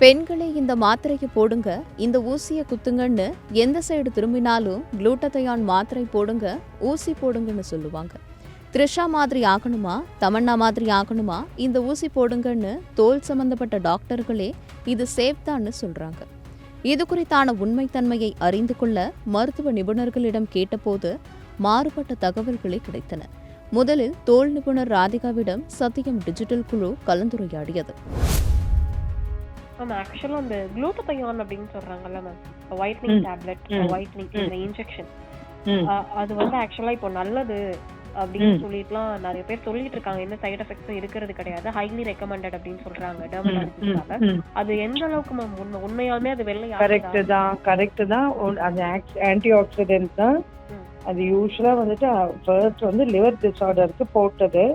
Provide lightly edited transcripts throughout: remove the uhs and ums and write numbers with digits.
பெண்களே இந்த மாத்திரையை போடுங்க, இந்த ஊசியை குத்துங்கன்னு எந்த சைடு திரும்பினாலும் குளூட்டதையான் மாத்திரை போடுங்க, ஊசி போடுங்கன்னு சொல்லுவாங்க. த்ரிஷா மாதிரி ஆகணுமா, தமன்னா மாதிரி ஆகணுமா, இந்த ஊசி போடுங்கன்னு தோல் சம்பந்தப்பட்ட டாக்டர்களே இது சேஃப் தான்னு சொல்றாங்க. இது குறித்தான உண்மைத்தன்மையை அறிந்து கொள்ள மருத்துவ நிபுணர்களிடம் கேட்டபோது மாறுபட்ட தகவல்களே கிடைத்தன. முதலில் தோல் நிபுணர் ராதிகாவிடம் சத்தியம் டிஜிட்டல் குழு கலந்துரையாடியது. மேம் ஆக்சுவலாக அந்த குளூட்டதையான் அப்படின்னு சொல்றாங்கல்ல மேம், ஒயிட்னிங் டேப்லெட், ஒயிட்னிங் இந்த இன்ஜெக்ஷன், அது வந்து ஆக்சுவலாக இப்போ நல்லது அப்படின்னு சொல்லிட்டுலாம் நிறைய பேர் சொல்லிட்டு இருக்காங்க. எந்த சைடு எஃபெக்ட்ஸும் இருக்கிறது கிடையாது, ஹைலி ரெக்கமெண்டட் அப்படின்னு சொல்றாங்க டெர்மடாலஜிஸ்டால. அது எந்த அளவுக்கு மேம் உண்மையாலுமே அது வெள்ளை? கரெக்ட் தான். அது ஆன்டி ஆக்சிடென்ட் தான். அது யூஸ்வலா வந்துட்டு ஃபர்ஸ்ட் வந்து லிவர் டிஸார்டருக்கு போட்டது.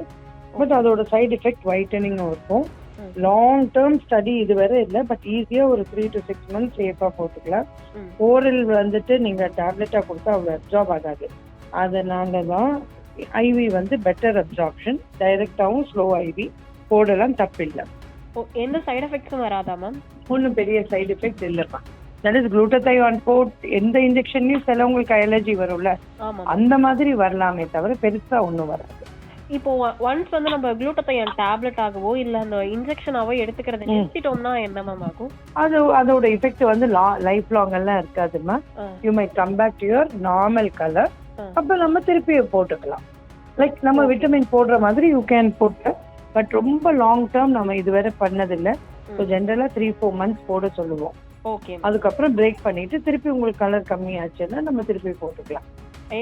பட் அதோட சைடு எஃபெக்ட் ஒயிட்டனிங்கும் இருக்கும். லாங் டேர்ம் ஸ்டடி இதுவரை இல்லை, பட் ஈஸியா ஒரு 3 to 6 months சேஃபா போட்டுக்கலாம். ஓரல் வந்துட்டு நீங்க டேப்லெட்டா கொடுத்தா அவ்வளவு அப்சார்ப் ஆகாது. அதனாலதான் ஐவி வந்து பெட்டர் அப்சார்ப்ஷன். டைரக்டாவும் ஸ்லோ ஐவி போடலாம், தப்பில்லை. எந்த சைடு எஃபெக்ட்ஸும் வராதா மேம்? ஒன்றும் பெரிய சைடு எஃபெக்ட் இல்லைப்பா. தட் இஸ் குளூட்டதையான் போட் எந்த இன்ஜெக்ஷன்லயும் சிலவங்களுக்கு அலர்ஜி வரும்ல, அந்த மாதிரி வரலாமே தவிர பெருசா ஒன்றும் வராது. இப்போ ஒன்ஸ் வந்து நம்ம குளூட்டதையான் டேப்லெட் ஆகவோ இல்ல அந்த இன்ஜெக்ஷனாவோ எடுத்துக்கிறது நிறுத்திட்டோம்னா என்ன மேம் ஆகும்? அதோட எஃபெக்ட் வந்து லைஃப் லாங் எல்லாம் இருக்காதுமா. You might come back to your normal colour. அப்ப நம்ம திருப்பி போட்டுக்கலாம். லைக் நம்ம விட்டமின் போடுற மாதிரி யூ கேன் போட்டு. பட் ரொம்ப லாங் டேர்ம் நம்ம இதுவரை பண்ணதில்லை. ஸோ ஜென்ரலா 3-4 months போட சொல்லுவோம். அதுக்கப்புறம் பிரேக் பண்ணிட்டு திருப்பி உங்களுக்கு கலர் கம்மியாச்சுன்னா நம்ம திருப்பி போட்டுக்கலாம்.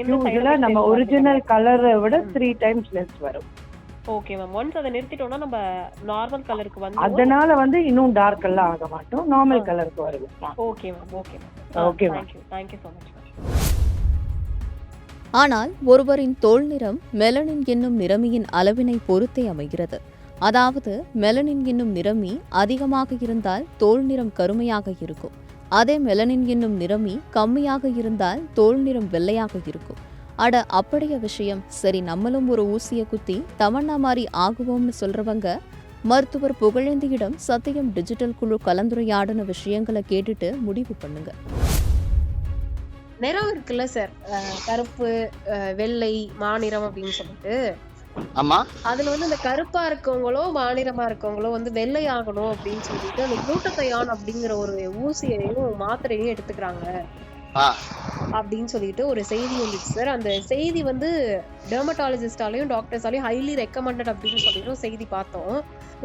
யூசுவலா நம்ம ஒரிஜினல் கலரை விட 3 times less வரும். Okay ma'am. ஒன்ஸ் அதை நிறுத்திட்டோம்னா நம்ம நார்மல் கலருக்கு வந்து அதனால வந்து இன்னும் டார்க் எல்லாம் ஆக மாட்டோம், நார்மல் கலருக்கு வருவோம். Okay ma'am. Okay ma'am. Okay ma'am. Thank you so much. ஆனால் ஒருவரின் தோல் நிறம் மெலனின் என்னும் நிறமியின் அளவினை பொறுத்தே அமைகிறது. அதாவது மெலனின் என்னும் நிறமி அதிகமாக இருந்தால் தோல் நிறம் கருமையாக இருக்கும். அதே மெலனின் என்னும் நிறமி கம்மியாக இருந்தால் தோல் நிறம் வெள்ளையாக இருக்கும். அட அப்படிய விஷயம், சரி நம்மளும் ஒரு ஊசியை குத்தி தமன்னா மாதிரி ஆகுவோம்னு சொல்றவங்க மருத்துவர் புகழேந்தியிடம் சத்தியம் டிஜிட்டல் குழு கலந்துரையாடின விஷயங்களை கேட்டுட்டு முடிவு பண்ணுங்க. நிறம் இருக்குல்ல சார், கருப்பு, வெள்ளை, மாநிறம் அப்படின்னு சொல்லிட்டு. ஆமா, அதுல வந்து இந்த கருப்பா இருக்கவங்களோ மாநிறமா இருக்கவங்களோ வந்து வெள்ளை ஆகணும் அப்படின்னு சொல்லிட்டு அந்த குளூட்டதையான் அப்படிங்கிற ஒரு ஊசியையும் மாத்திரையும் எடுத்துக்கிறாங்க அப்படின்னு சொல்லிட்டு ஒரு செய்தி வந்துச்சு சார். அந்த செய்தி வந்து டெர்மட்டாலஜிஸ்டாலையும் டாக்டர்ஸாலையும் ஹைலி ரெக்கமெண்டட் அப்படின்னு சொல்லிட்டு செய்தி பார்த்தோம்.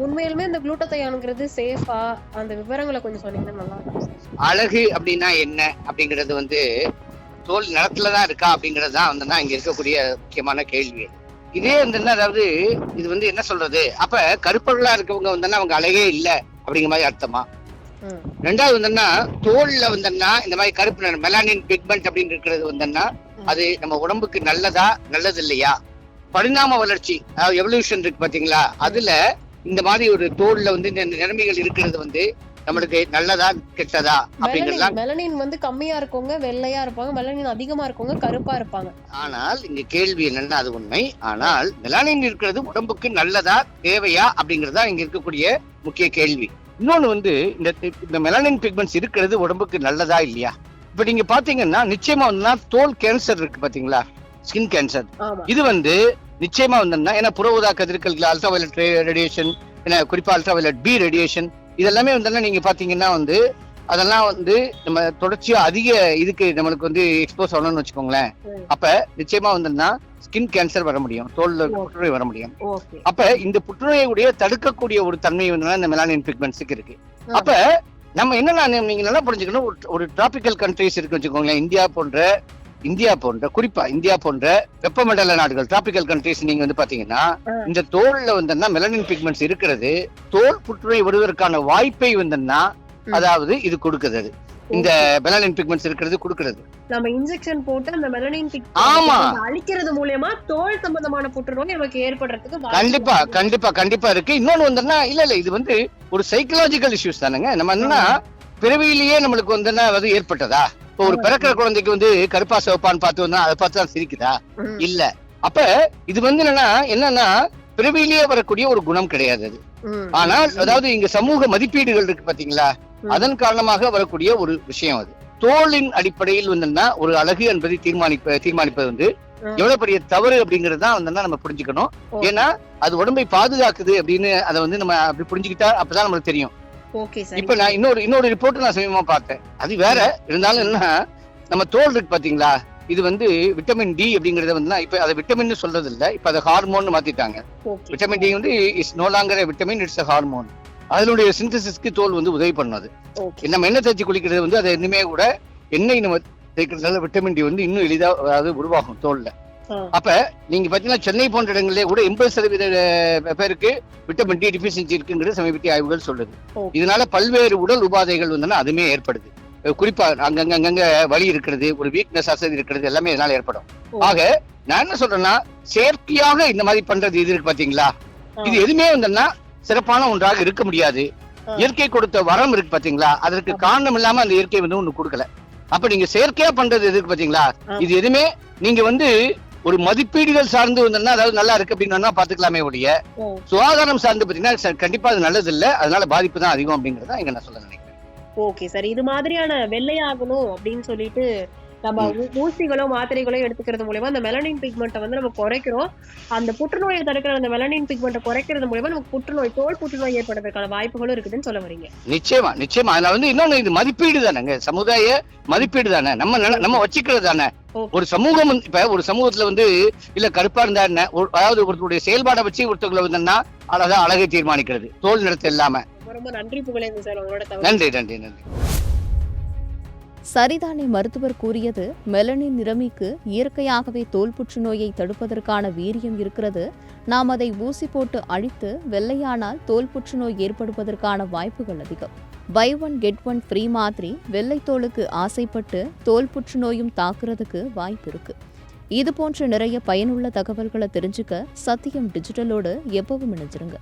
உண்மையிலுமே இந்த குளூட்டதையான்ங்கிறது சேஃபா? அந்த விவரங்களை கொஞ்சம் சொன்னீங்கன்னா நல்லா இருக்கும். அழகு அப்படின்னா என்ன அப்படிங்கிறது வந்து தோல் நிலத்துலதான் இருக்கா அப்படிங்கிறது தான் வந்து இங்க இருக்கக்கூடிய முக்கியமான கேள்வி. இதே வந்து அதாவது இது வந்து என்ன சொல்றது, அப்ப கருப்பர்களா இருக்கவங்க வந்து அவங்க அழகே இல்லை அப்படிங்கிற மாதிரி அர்த்தமா? ரெண்டாவது வந்துன்னா தோல்ல வந்துன்னா இந்த மாதிரி கருப்பு மெலானின் பிக்மெண்ட் அப்படின்னு இருக்கிறது வந்துன்னா அது நம்ம உடம்புக்கு நல்லதா நல்லது இல்லையா? பரிணாம வளர்ச்சி எவல்யூஷன் இருக்கு பாத்தீங்களா, அதுல இந்த மாதிரி ஒரு தோல்ல வந்து இந்த நிறமிகள் இருக்கிறது வந்து நம்மளுக்கு நல்லதா கெட்டதா அப்படிங்கறதா. மெலனின் வந்து கம்மியா இருக்கவங்க வெள்ளையா இருப்பாங்க, மெலனின் அதிகமா இருக்கவங்க கருப்பா இருப்பாங்க. ஆனால் இங்க கேள்வி என்னன்னா அது உண்மை. ஆனால் மெலானின் இருக்கிறது உடம்புக்கு நல்லதா தேவையா அப்படிங்கறதா இங்க இருக்கக்கூடிய முக்கிய கேள்வி. இன்னொன்னு வந்து இந்த மெலானின் பிக்மெண்ட்ஸ் இருக்கிறது உடம்புக்கு நல்லதா இல்லையா? இப்ப நீங்க பாத்தீங்கன்னா நிச்சயமா வந்து தோல் கேன்சர் இருக்கு பாத்தீங்களா, ஸ்கின் கேன்சர், இது வந்து நிச்சயமா வந்து ஏன்னா புற ஊதா கதிர்கள், அல்ட்ரா வயலட் ரேடியேஷன், குறிப்பா அல்ட்ரா வயலட் பி ரேடியேஷன், இதெல்லாமே வந்து நீங்க பாத்தீங்கன்னா வந்து அதெல்லாம் வந்து நம்ம தொடர்ச்சியா அதிக இதுக்கு நம்மளுக்கு வந்து எக்ஸ்போஸ் ஆகணும்னு வச்சுக்கோங்களேன். அப்ப நிச்சயமா வந்துன்னா ஸ்கின் கேன்சர் வர முடியும், தோல்ல புற்றுநோய் வர முடியும். அப்ப இந்த புற்றுநோயுடைய தடுக்கக்கூடிய ஒரு தன்மை வந்து இந்த மெலானின் பிக்மெண்ட்ஸுக்கு இருக்கு. அப்ப நம்ம என்னன்னா நீங்க நல்லா புரிஞ்சுக்கணும், ஒரு டிராபிக்கல் கண்ட்ரிஸ் இருக்கு வச்சுக்கோங்களேன், இந்தியா போன்ற குறிப்பா இந்தியா போன்ற வெப்பமண்டல நாடுகள், டிராபிக்கல் கண்ட்ரிஸ் நீங்க வந்து பாத்தீங்கன்னா இந்த தோல்ல வந்து மெலனின் பிக்மெண்ட்ஸ் இருக்கிறது தோல் புற்றுநோய் வருவதற்கான வாய்ப்பை வந்துன்னா அதாவது இது கொடுக்குறது, இந்த மெலனின் பிக்மெண்ட்ஸ் இருக்கிறது கொடுக்கிறது. நம்ம இன்ஜெக்ஷன் போட்டு அந்த மெலனின் பிக்மெண்ட்ஸ் அழிக்கிறது மூலமா தோல் சம்பந்தமான புற்றுநோய் நமக்கு ஏற்படுறதுக்கு கண்டிப்பா கண்டிப்பா கண்டிப்பா இருக்கு. இன்னொன்னு வந்துன்னா இல்ல இது வந்து ஒரு சைக்கலாஜிக்கல் இஷ்யூஸ் தானுங்க. நம்ம என்னன்னா பிறவியிலேயே நம்மளுக்கு வந்துன்னா அது ஏற்பட்டதா? இப்போ ஒரு பிறக்கிற குழந்தைக்கு வந்து கருப்பா சிவப்பான்னு பார்த்து வந்தா அதை பார்த்து தான் சிரிக்குதா? இல்ல. அப்ப இது வந்து என்னன்னா பிறவிலேயே வரக்கூடிய ஒரு குணம் கிடையாது அது. ஆனால் அதாவது இங்க சமூக மதிப்பீடுகள் இருக்கு பாத்தீங்களா, அதன் காரணமாக வரக்கூடிய ஒரு விஷயம் அது. தோலின் அடிப்படையில் வந்து ஒரு அழகு என்பதை தீர்மானிப்பது வந்து எவ்வளவு பெரிய தவறு அப்படிங்கறது தான் வந்து நம்ம புரிஞ்சுக்கணும். ஏன்னா அது உடம்பை பாதுகாக்குது அப்படின்னு அதை வந்து நம்ம அப்படி புரிஞ்சுக்கிட்டா அப்பதான் நம்மளுக்கு தெரியும். இப்ப நான் இன்னொரு ரிப்போர்ட் நான் சமீபமா பார்த்தேன். அது வேற இருந்தாலும் என்ன, நம்ம தோல் இருக்கு பாத்தீங்களா, இது வந்து விட்டமின் டி அப்படிங்கறத வந்து இப்ப அதை விட்டமின் சொல்றது இல்ல, இப்ப அதை ஹார்மோன் மாத்திட்டாங்க. விட்டமின் டி வந்து is no longer vitamin, it's a hormone. அதனுடைய சிந்தசிஸ்க்கு தோல் வந்து உதவி பண்ணுது. நம்ம எண்ணெய் தேய்ச்சி குளிக்கிறது வந்து அதை இன்னுமே கூட எண்ணெய் நம்ம தேய்க்கிறதுனால விட்டமின் டி வந்து இன்னும் எளிதா அதாவது உருவாகும் தோல்ல. அப்ப நீங்க பாத்தீங்கன்னா சென்னை போன்ற இடங்களிலே கூட 80% பேருக்கு விட்டமின் டி டிஃபிஷியன்சி இருக்குங்கிறது சமீபத்திய ஆய்வுகள் சொல்லுது. இதனால பல்வேறு உடல் உபாதைகள் வந்து அதுமே ஏற்படுது. குறிப்பா அங்கங்க வலி இருக்கிறது, ஒரு வீக்னஸ் அசதி இருக்கிறது, எல்லாமே இதனால ஏற்படும். ஆக நான் என்ன சொல்றேன்னா, செயற்கையாக இந்த மாதிரி பண்றது இது இருக்கு பாத்தீங்களா, இது எதுவுமே வந்தோம்னா சிறப்பான ஒன்றாக இருக்க முடியாது. இயற்கை கொடுத்த வரம் இருக்கு பாத்தீங்களா, அதற்கு காரணம் இல்லாம அந்த இயற்கை வந்து ஒண்ணு கொடுக்கல. அப்ப நீங்க செயற்கையா பண்றது எதுக்கு பாத்தீங்களா, இது எதுவுமே நீங்க வந்து ஒரு மதிப்பீடுகள் சார்ந்து வந்தோம்னா அதாவது நல்லா இருக்கு அப்படின்னு பாத்துக்கலாமே ஒழிய சுகாதாரம் சார்ந்து பாத்தீங்கன்னா கண்டிப்பா அது நல்லது இல்ல, அதனால பாதிப்பு தான் அதிகம் அப்படிங்கறத இங்க நான் சொல்ல நினைக்கிறேன். ஓகே சார், இது மாதிரியான வெள்ளையாகணும் அப்படின்னு சொல்லிட்டு நம்ம ஊசிகளோ மாத்திரைகளோ எடுத்துக்கிறது மூலமா அந்த மெலனின் பிக்மெண்ட்டை வந்து நம்ம குறைக்கிறோம். அந்த புற்றுநோயை தடுக்கிற அந்த மெலனின் பிக்மெண்ட்டை குறைக்கிறது மூலமா நமக்கு புற்றுநோய், தோல் புற்றுநோய் ஏற்படுறதுக்கான வாய்ப்புகளும் இருக்குதுன்னு சொல்ல வரீங்க. நிச்சயமா அதுல வந்து இன்னொன்னு, இது மதிப்பீடு தானேங்க, சமுதாய மதிப்பீடு தானே, நம்ம வச்சுக்கிறது தானே. ஒரு சமூகம் இப்ப ஒரு சமூகத்துல வந்து இல்ல கருப்பா இருந்தா என்ன, அதாவது ஒருத்தருடைய செயல்பாடை வச்சு ஒருத்தவங்களை வந்தா அதான் அழகை தீர்மானிக்கிறது, தோல் நிறத்தை இல்லாம. ரொம்ப நன்றி புகழேந்தி சார், உங்களோட நன்றி. சரிதானே மருத்துவர் கூறியது. மெலனின் நிறமிக்கு இயற்கையாகவே தோல் புற்றுநோயை தடுப்பதற்கான வீரியம் இருக்கிறது. நாம் அதை ஊசி போட்டு அழித்து வெள்ளையானால் தோல் புற்றுநோய் ஏற்படுவதற்கான வாய்ப்புகள் அதிகம். Buy one get one free மாதிரி வெள்ளை தோலுக்கு ஆசைப்பட்டு தோல் புற்றுநோயும் தாக்குறதுக்கு வாய்ப்பு இருக்கு. இது போன்ற நிறைய பயனுள்ள தகவல்களை தெரிஞ்சுக்க சத்தியம் டிஜிட்டலோடு எப்பவும் இணைஞ்சிருங்க.